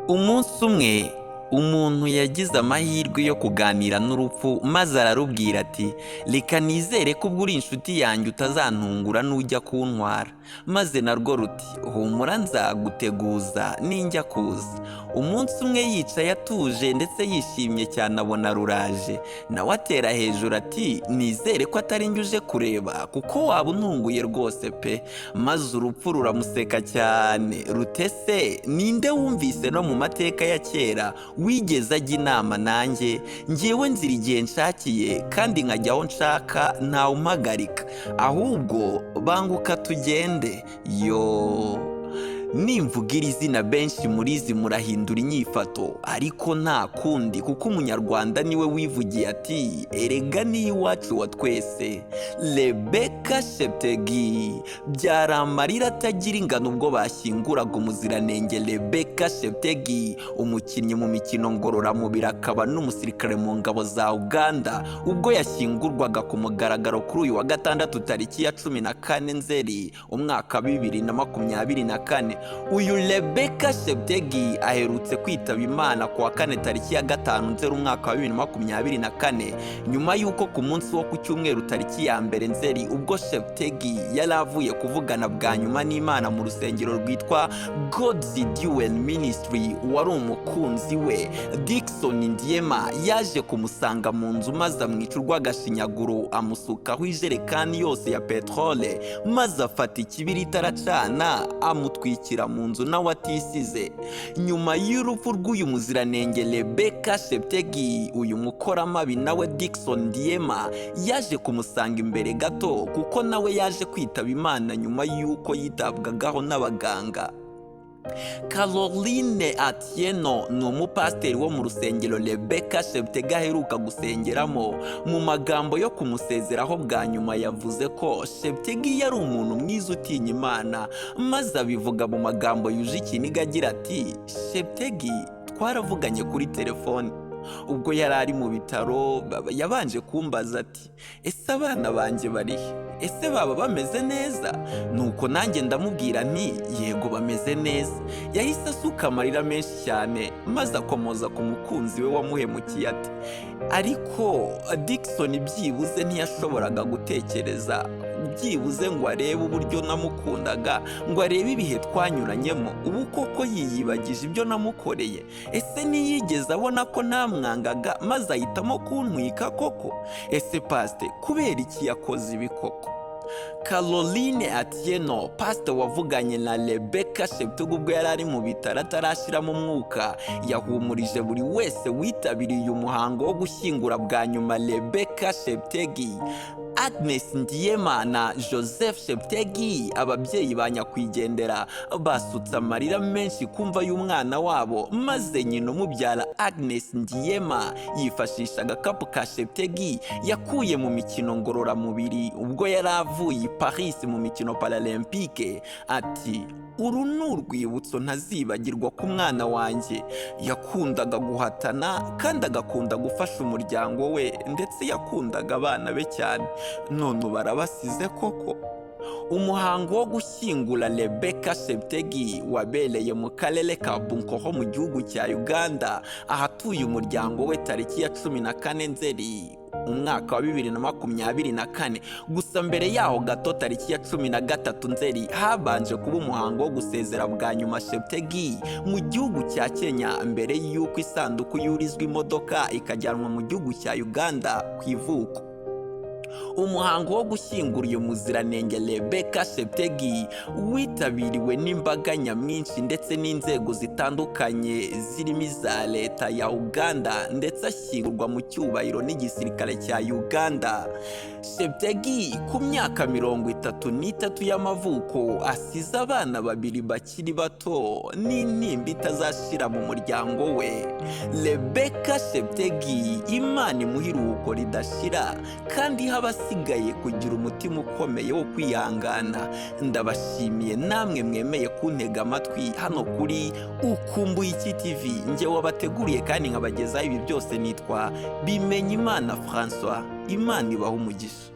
Umunsi umwe umuntu yagize amahirwe yo kuganira n'urupfu maze ararubwira ati reka nizere ko ubwo uri inshuti yanjye utazantungura n'ujya kuntwara, maze narwo ruti humura nzaguteguza ninjya kuza. Umunsi umwe yicaye atuje ndetse yishimye cyane abona ruraje, nawe atera hejuru ati nizere ko atari njye uje kureba kuko waba untunguye rwose pe. Maze urupfu ruramuseka cyane rutese ninde wumvise no mu mateka ya kera wigeze ajya inama nanjye, ngewe nzira igihe nshakiye kandi nkajya aho nshaka ntawe umpagarika, ahubwo banguka tugende. Nimvuga iri zina benshi murizi murahindura inyifato, ariko nta kundi kuko umunyarwanda niwe wivugiye ati erega ni iwacu wa twese. Rebecca Cheptegei byari amarira atagira ingano ubwo bashyinguraga umuziranenge Rebecca Cheptegei, umukinnyi mu mikino ngororamubiri akaba n'umusirikare mu ngabo za Uganda, ubwo yashyingurwaga ku mugaragaro kuri uyu wa gatandatu tariki ya 14 Nzeri umwaka 2024. Uyu Rebecca Cheptegei aherutse kwitaba Imana ku wa 4 tariki ya 5 Nzeri umwaka wa 2024, nyuma y'uko ku munsi wo ku cyumweru tariki ya 1 Nzeri ubwo Cheptegei yari avuye kuvugana bwa nyuma n'Imana mu rusengero rwitwa God's Dual Ministry, wari umukunzi we Dickson Ndiema yaje kumusanga mu nzu maze amwica urw'agashinyaguro, amusukaho ijerekani yose ya petrole maze afata ikibiriti aracana amutwikira mu nzu nawe atisize. Nyuma y'urupfu rw'uyu muziranenge Rebecca Cheptegei, uyu mukoramabi nawe Dickson Ndiema yaje kumusanga imbere gato kuko nawe yaje kwitaba Imana nyuma y'uko yitabwagaho n'abaganga. Caroline Atieno ni umupasiteri wo mu rusengero Rebecca Cheptegei aheruka gusengeramo. Mu magambo yo kumusezeraho bwa nyuma yavuze ko Cheptegei yari umuntu mwiza utinya Imana, maze abivuga mu magambo yuje ikiniga agira ati Cheptegei twaravuganye kuri telefone ubwo yari ari mu bitaro, yabanje kumbaza ati ese abana banjye barihe, ese baba bameze neza? Nuko nanjye ndamubwira nti yego bameze neza. Yahise asuka amarira menshi cyane maze akomoza ku mukunzi we wamuhemukiye ati ariko Dickson byibuze ntiyashoboraga gutekereza byibuze ngo arebe uburyo namukundaga, ngo arebe ibihe twanyuranyemo, ubu koko yiyibagije ibyo namukoreye? Ese ntiyigeze abona ko namwangaga maze ahitamo kuntwika koko? Ese pasite kubera iki yakoze ibi koko? Caroline Atieno, pastor wavuganye na Rebecca Cheptegei ubwo yari ari mu bitaro atarashyiramo umwuka, yahumurije buri wese witabiriye umuhango wo gushyingura bwa nyuma Rebecca Cheptegei. Agnes Ndiema na Joseph Cheptegei, ababyeyi ba Nyakwigendera, basutse amarira menshi kumva y'umwana wabo, maze nyina umubyara Agnes Ndiema yifashisha agakapu ka Cheptegei yakuye mu mikino ngororamubiri ubwo yari avuye i Paris mu mikino Paralympique, ati uru ni urwibutso ntazibagirwa ku mwana wanjye, yakundaga guhatana kandi agakunda gufasha umuryango we ndetse yakundaga abana be cyane, none barabasize koko. Umuhango wo gushyingura Rebecca Cheptegei wabereye mu karere ka Ubwo mu gihugu cya Uganda, ahatuye umuryango we tariki ya 14 Nzeri umwaka wa 2024. Gusa mbere yaho gato tariki ya 13 Nzeri habanje kuba umuhango wo gusezera bwa nyuma Cheptegei mu gihugu cya Kenya, mbere y'uko isanduku yurizwa imodoka ikajyanwa mu gihugu cya Uganda ku ivuko. Umuhango wo gushyingura uyu muziranenge Rebecca Cheptegei witabiriwe n'imbaga nyamwinshi ndetse n'inzego zitandukanye zirimo iza leta ya Uganda, ndetse ashyingurwa mu cyubahiro n'igisirikare cya Uganda. Cheptegei ku myaka 33 y'amavuko asize abana 2 bakiri bato n'intimba itazashira mu muryango we. Rebecca Cheptegei, Imana imuhe iruhuko ridashira kandi abasigaye kugira umutima ukomeye wo kwihangana. Ndabashimiye namwe mwemeye kuntega amatwi hano kuri Ukumbuye iki TV. Nge wabateguriye kandi nkabagezaho ibi byose nitwa Bimenyimana François. Imana ibahe umugisha.